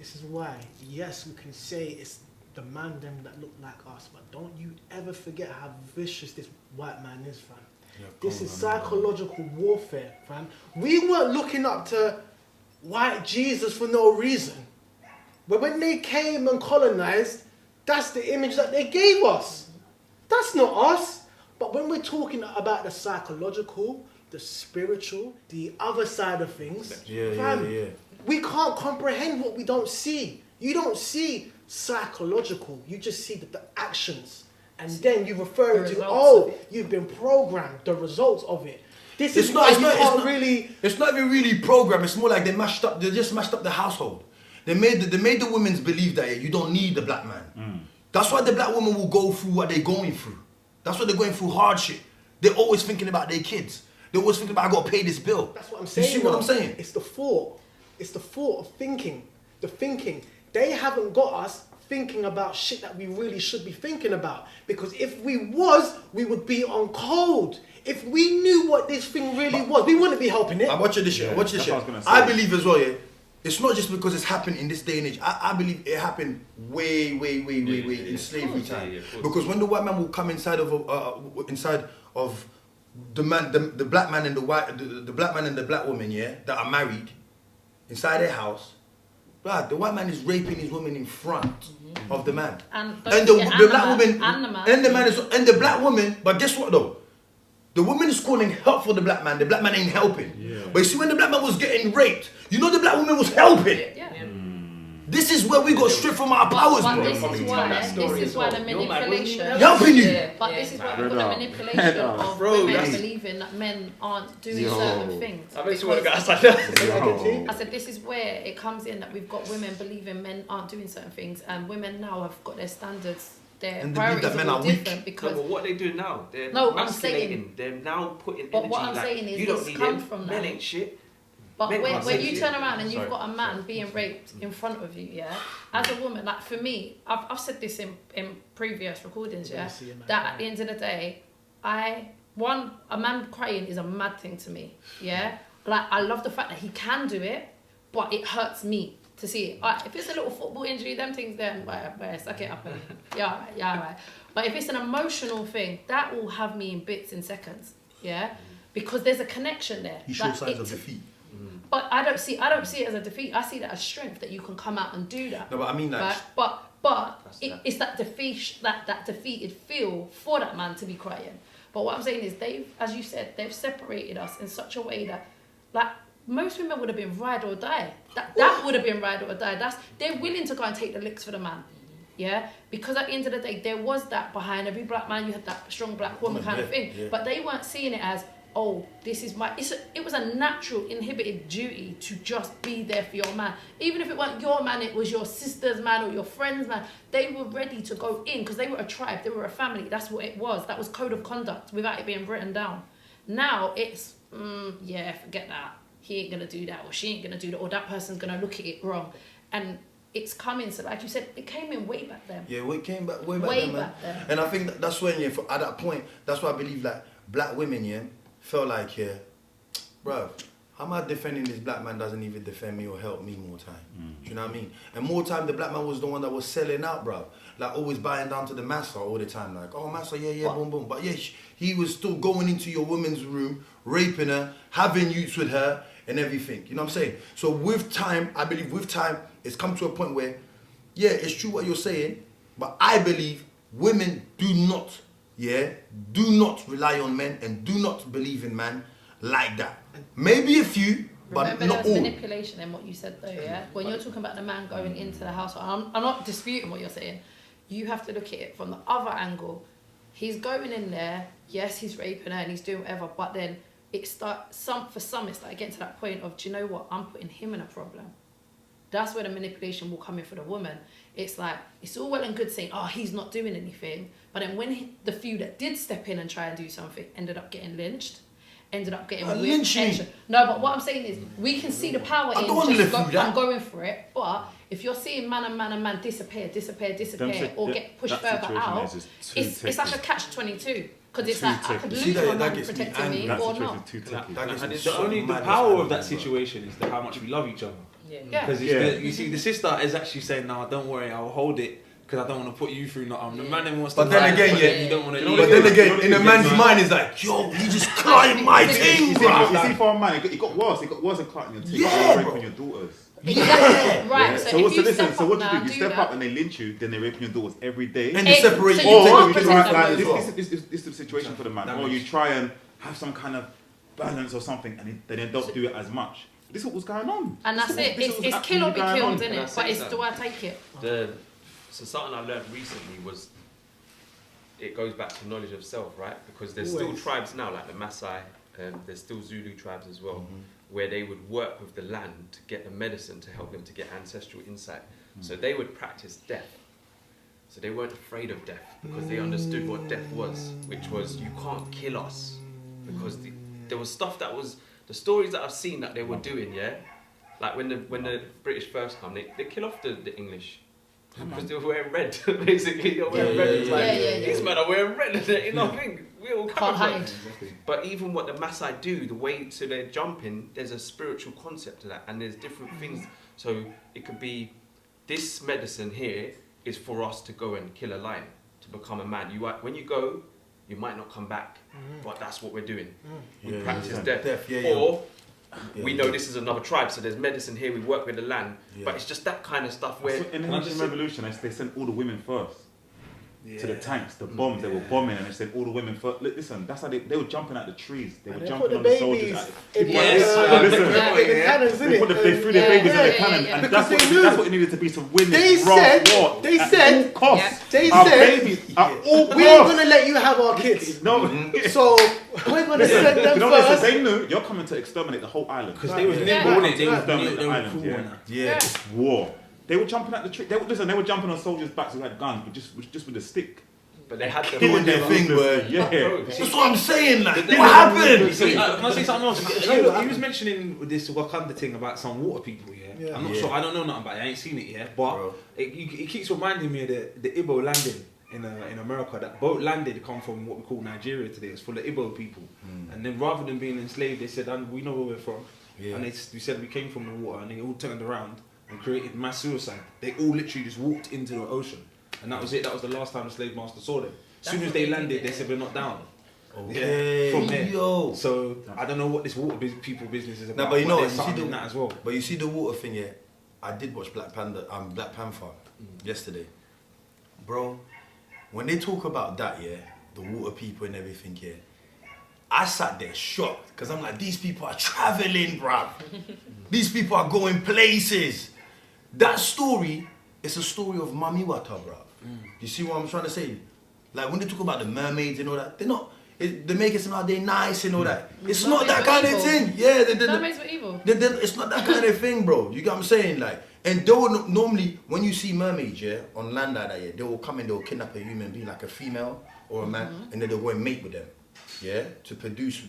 This is why, yes, we can say it's the man them that look like us, but don't you ever forget how vicious this white man is, fam. Yeah, this is psychological warfare, fam. We weren't looking up to white Jesus for no reason. But when they came and colonized, that's the image that they gave us. That's not us. But when we're talking about the psychological, the spiritual, the other side of things, fam, we can't comprehend what we don't see. You don't see psychological, you just see the actions. And then you refer to, you've been programmed, the results of it. This is why you can't really... It's not even really programmed, it's more like they just mashed up the household. They made the women believe that you don't need the black man. That's why the black woman will go through what they're going through. That's why they're going through hardship. They're always thinking about their kids. They're always thinking about, I got to pay this bill. That's what I'm saying. You see what I'm saying? It's the thought. It's the thought of thinking. The thinking. They haven't got us thinking about shit that we really should be thinking about. Because if we would be on cold. If we knew what this thing really was, we wouldn't be helping it. I'm watching this shit. I believe as well, it's not just because it's happened in this day and age. I believe it happened way in slavery time. Because when the white man will come inside of the man, the black man and the black man and the black woman, that are married inside their house, right, the white man is raping his woman in front of the man, and the black woman and the black woman. But guess what though? The woman is calling help for the black man. The black man ain't helping. Yeah. But you see, when the black man was getting raped, you know the black woman was helping. Yeah. This is where we got stripped from our powers, bro. This is why the manipulation. Helping you. But this is why we've got the manipulation of women believing that men aren't doing certain things. I said this is where it comes in, that we've got women believing men aren't doing certain things, and women now have got their standards. Their priorities are all different because... No, but what they do now, they're I'm saying... They're now putting but energy what I'm saying is you don't this need comes them. from Men that. ain't shit. But when you turn around and you've got a man being raped in front of you, as a woman, like for me, I've said this in previous recordings, that at the end of the day, a man crying is a mad thing to me, Like, I love the fact that he can do it, but it hurts me to see it. If it's a little football injury, them things, then suck it up. Right. But if it's an emotional thing, that will have me in bits in seconds, because there's a connection there. You show signs of defeat. But I don't see it as a defeat. I see that as strength, that you can come out and do that. No, but I mean like... But it's that defeat, that defeated feel for that man to be crying. But what I'm saying is as you said, they've separated us in such a way that, like, most women would have been ride or die. That would have been ride or die. They're willing to go and take the licks for the man. Because at the end of the day, there was that behind every black man, you had that strong black woman kind of thing. But they weren't seeing it as, this is it was a natural inhibited duty to just be there for your man. Even if it weren't your man, it was your sister's man or your friend's man. They were ready to go in because they were a tribe, they were a family. That's what it was. That was code of conduct without it being written down. Now it's, forget that. He ain't gonna do that, or she ain't gonna do that, or that person's gonna look at it wrong. And it's coming, so like you said, it came in way back then. Yeah, it came back way back then, man. And I think that's when, at that point, that's why I believe like black women, felt like, bro, how am I defending this black man doesn't even defend me or help me more time? Do you know what I mean? And more time, the black man was the one that was selling out, bro. Like always buying down to the massa all the time. Like, oh, massa, boom, boom. But he was still going into your woman's room, raping her, having youths with her, and everything. You know what I'm saying? So with time, I believe with time, it's come to a point where, it's true what you're saying, but I believe women do not rely on men and do not believe in man like that. Maybe a few, but remember, not all. Remember manipulation in what you said though, When you're talking about the man going into the household, I'm not disputing what you're saying. You have to look at it from the other angle. He's going in there, yes, he's raping her and he's doing whatever, but then for some it's like getting to that point of, do you know what, I'm putting him in a problem. That's where the manipulation will come in for the woman. It's like, it's all well and good saying, he's not doing anything, but then when the few that did step in and try and do something ended up getting lynched, ended up getting lynching. No, but what I'm saying is, we can see the power in I'm going for it, but if you're seeing man and man disappear, or get pushed further out, it's like a catch-22. Because it's like, I could lose my man protecting me or not. The power of that situation is how much we love each other. Yeah. Because you see, the sister is actually saying, "No, don't worry, I'll hold it because I don't want to put you through nothing." The man then wants to. But then again, you don't want to. But then again, in a man's mind, is like, yo, you just climbed my thing, bro. You see, for a man, it got worse. It got worse than cutting your teeth. Yeah, Raping your daughters. Exactly. Right. Yeah. So, So if what you do? step So what up do? now, You step that. up and they lynch you, then they raping your daughters every day. And they separate so you. you Take can't you protect to them. Like, this is the situation for the man. Or you try and have some kind of balance or something, and then they don't do it as much. This is what was going on. And that's it. It's kill or be killed, isn't it? But it's do I take it? So something I learned recently was it goes back to knowledge of self, right? Because there's still tribes now, like the Maasai, there's still Zulu tribes as well, where they would work with the land to get the medicine to help them to get ancestral insight. So they would practice death. So they weren't afraid of death because they understood what death was, which was you can't kill us. Because there was stuff that was, the stories that I've seen that they were doing, like when the British first come, they kill off the English. Because they were wearing red, basically. They were wearing red. It's like, these men are wearing red, you know what I mean? We all Can't hide. But even what the Maasai do, the way so they're jumping, there's a spiritual concept to that, and there's different things. So it could be this medicine here is for us to go and kill a lion, to become a man. When you go, you might not come back, but that's what we're doing. We practice death. Or we know this is another tribe, so there's medicine here, we work with the land, but it's just that kind of stuff where... So in the Haitian Revolution, they sent all the women first. To the tanks, the bombs, they were bombing and they sent all the women first. Listen, that's how they were jumping at the trees. They were jumping on the soldiers. They threw their babies in the cannon, and that's what it needed to be to win this war. They said, our babies at all costs. We ain't gonna let you have our kids. No. So we're gonna send them first. They knew you're coming to exterminate the whole island. Because they was nimble, innit? They exterminate were the island. It's war. They were jumping at the tree. They were jumping on soldiers' backs who had guns, but just with a stick. But they had doing their thing, where that's what I'm saying. Like, what happened? Can I say something else? He was mentioning this Wakanda thing about some water people. I'm not sure. I don't know nothing about it. I ain't seen it yet, but it keeps reminding me of the Igbo landing in America. That boat landed come from what we call Nigeria today. It's full of Igbo people, and then rather than being enslaved, they said, "We know where we're from," and we said we came from the water, and they all turned around and created mass suicide. They all literally just walked into the ocean. And that was it. That was the last time the slave master saw them. As soon as they landed, they said, "We're not down." Okay. From there. So I don't know what this water people business is about. No, but you know, you see that as well. But you see the water thing, I did watch Black Panther yesterday, bro. When they talk about that, the water people and everything, I sat there shocked because I'm like, these people are traveling, bruv. These people are going places. That story. It's a story of Mami Wata, bro. You see what I'm trying to say? Like when they talk about the mermaids and all that, they're not. They make it sound like they're nice and all that. It's not that kind of thing. Yeah, mermaids were evil. It's not that kind of thing, bro. You get what I'm saying? Like, and they will normally when you see mermaids, on land like that, they will come and they'll kidnap a human being, like a female or a man, and then they'll go and mate with them, to produce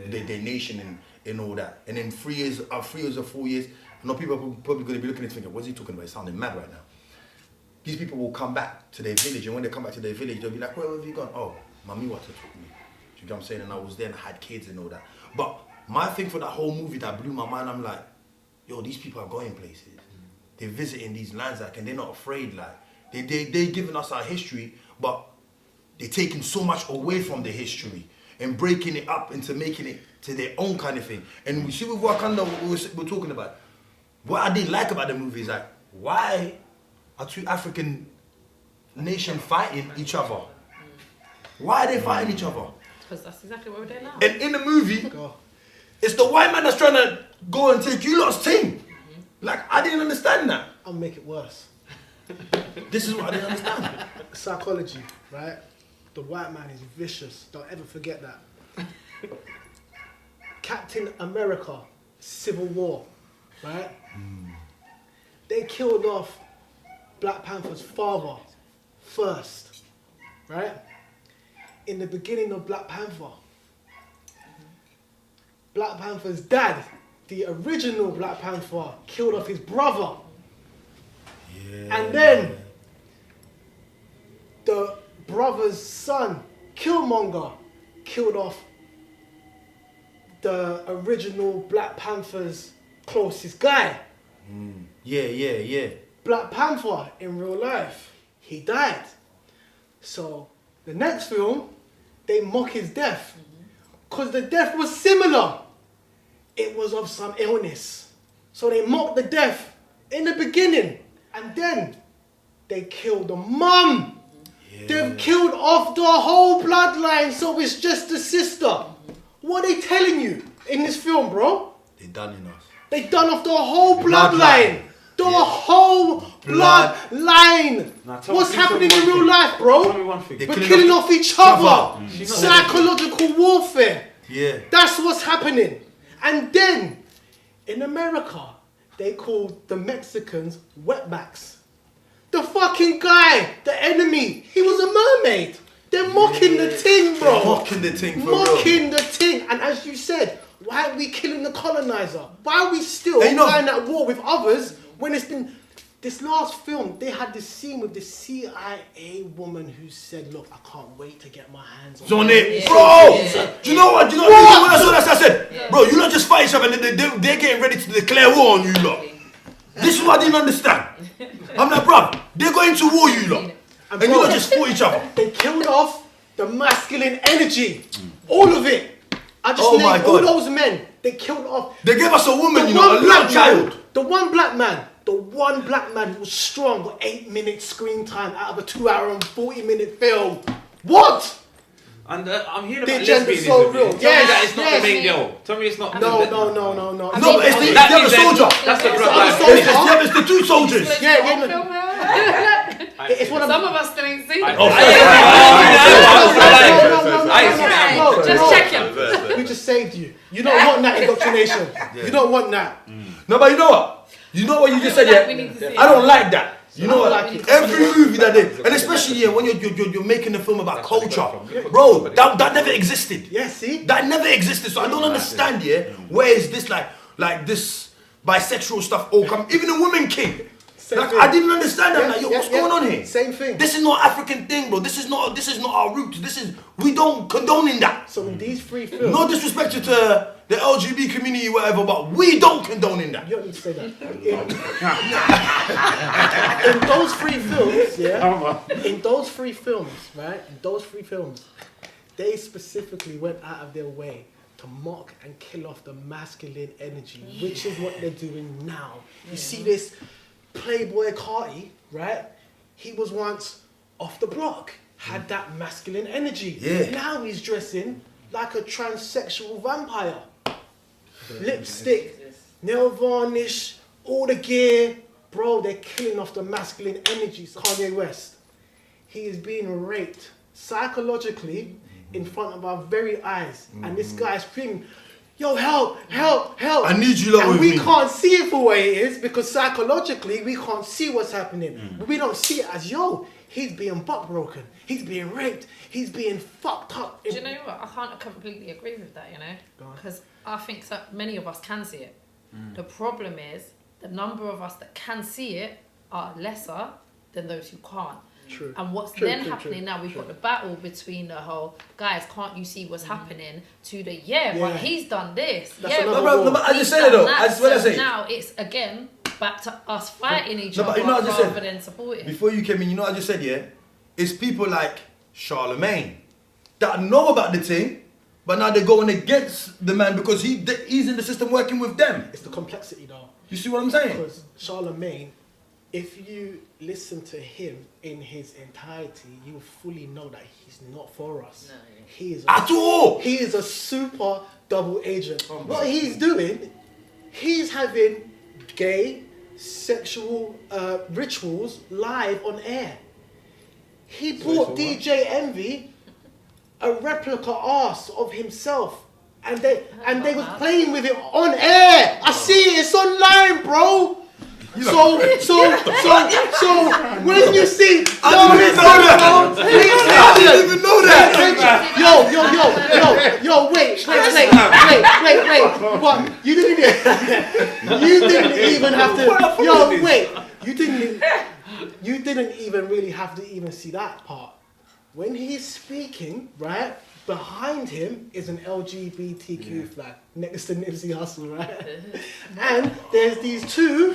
their nation and all that. And then 3 years or 4 years, I know people are probably going to be looking at it thinking, what's he talking about? It's sounding mad right now. These people will come back to their village, and when they come back to their village, they'll be like, where have you gone? Oh, Mami Wata took me. Do you get what I'm saying? And I was there and I had kids and all that. But my thing for that whole movie that blew my mind, I'm like, yo, these people are going places. They're visiting these lands, like, and they're not afraid, like. They're giving us our history, but they're taking so much away from the history and breaking it up into making it to their own kind of thing. And we see with Wakanda, what we're talking about. What I didn't like about the movie is like, why are 2 African nations fighting each other? Why are they fighting each other? Because that's exactly what we're doing now. And in the movie, it's the white man that's trying to go and take you lot's team. Like, I didn't understand that. I'll make it worse. This is what I didn't understand. Psychology, right? The white man is vicious. Don't ever forget that. Captain America, Civil War, right? They killed off Black Panther's father first, right? In the beginning of Black Panther, Black Panther's dad, the original Black Panther, killed off his brother. And then the brother's son, Killmonger, killed off the original Black Panther's closest guy. Yeah. Black Panther in real life, he died. So the next film, they mock his death. Because the death was similar. It was of some illness. So they mocked the death in the beginning. And then they killed the mum. Yeah. They've killed off the whole bloodline, so it's just the sister. What are they telling you in this film, bro? They done enough. They done off the whole bloodline. The whole bloodline. What's happening in real life, bro? Tell me one thing. We're killing off each other. Psychological warfare. Yeah. That's what's happening. And then, in America, they called the Mexicans wetbacks. The fucking guy, the enemy, he was a mermaid. They're mocking the ting, bro. They're mocking the ting for Mocking real. the ting. And as you said, why are we killing the colonizer? Why are we still going at war with others when it's been... This last film, they had this scene with this CIA woman who said, look, I can't wait to get my hands on it. Bro! Do you know what? When I saw that, I said, bro, you not just fight each other and they're getting ready to declare war on you lot. This is what I didn't understand. I'm like, bro, they're going to war, you lot. And you lot just fought each other. They killed off the masculine energy. All of it. I just named all those men. They killed off. They gave us a woman, a little child. The one black man who was strong with 8 minutes screen time out of a 2 hour and 40-minute film. What? And I'm hearing about lesbianism. So real. Tell me that it's not the main girl. Tell me it's not. No. No, but it's the soldier. That's the bloodline. It's the two soldiers. It's one of some of us still ain't seen it. No, just checking. We just saved you. You don't want that indoctrination. You don't want that. No, but you know what? You know what you just said, yeah? I don't like that. You know what? Every movie that they, and especially when you're making a film about culture, bro, that never existed. Yeah, see? That never existed. So I don't understand, where is this like this bisexual stuff all come? Even the Woman King. I didn't understand that. What's going on here? Same thing. This is not African thing, bro. This is not our roots. We don't condone in that. So in these 3 films, no disrespect to the LGBT community, whatever, but we don't condone in that. You don't need to say that. In those 3 films, in those 3 films, right? In those 3 films, they specifically went out of their way to mock and kill off the masculine energy, which is what they're doing now. You see this Playboy Carti, right? He was once off the block, had that masculine energy. Yeah. Now he's dressing like a transsexual vampire. Lipstick, nail varnish, all the gear. Bro, they're killing off the masculine energy. Kanye West, he is being raped psychologically in front of our very eyes. And this guy's screaming, yo, help, help, help. I need you lot with me. And we can't see it for what it is because psychologically we can't see what's happening. We don't see it as, yo, he's being butt broken. He's being raped. He's being fucked up. Do you know what? I can't completely agree with that, you know? Because I think that many of us can see it. The problem is the number of us that can see it are lesser than those who can't. True. And what's then happening now, we've got the battle between the whole, guys, can't you see what's happening, to the, but he's done this. That's but I just said it though. I swear I say. Now it's again back to us fighting each other but you know what I just rather said? than supporting. Before you came in, you know what I just said, It's people like Charlemagne that know about the thing, but now they're going against the man because he's in the system working with them. It's the complexity though. You see what I'm saying? Because Charlemagne, if you listen to him in his entirety, you will fully know that he's not for us. No, He is at all. He is a super double agent. What he's doing, he's having gay sexual rituals live on air. He bought DJ Envy a replica ass of himself, and they was playing with it on air. I see it. It's online, bro. So when you see, I didn't even know that. Yo, wait. What? You didn't even have to. Yo, wait. You didn't even really have to even see that part. when he's speaking, right, behind him is an LGBTQ flag next to Nipsey Hussle, right? And there's these two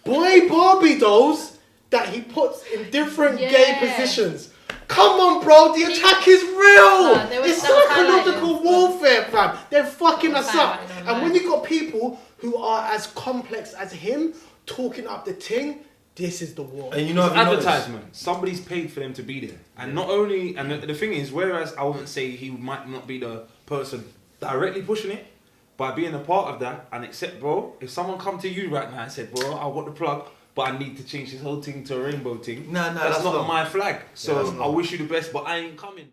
boy Barbie dolls that he puts in different gay positions. Come on, bro, the attack is real. It's psychological warfare, fam. They're fucking us up. And when you got people who are as complex as him talking up the ting, this is the war. And you know, advertisement. Somebody's paid for them to be there. And not only, and the thing is, whereas I wouldn't say he might not be the person directly pushing it, by being a part of that, and except, bro, if someone come to you right now and said, bro, I want the plug, but I need to change this whole thing to a rainbow thing. That's not my flag. So I wish you the best, but I ain't coming.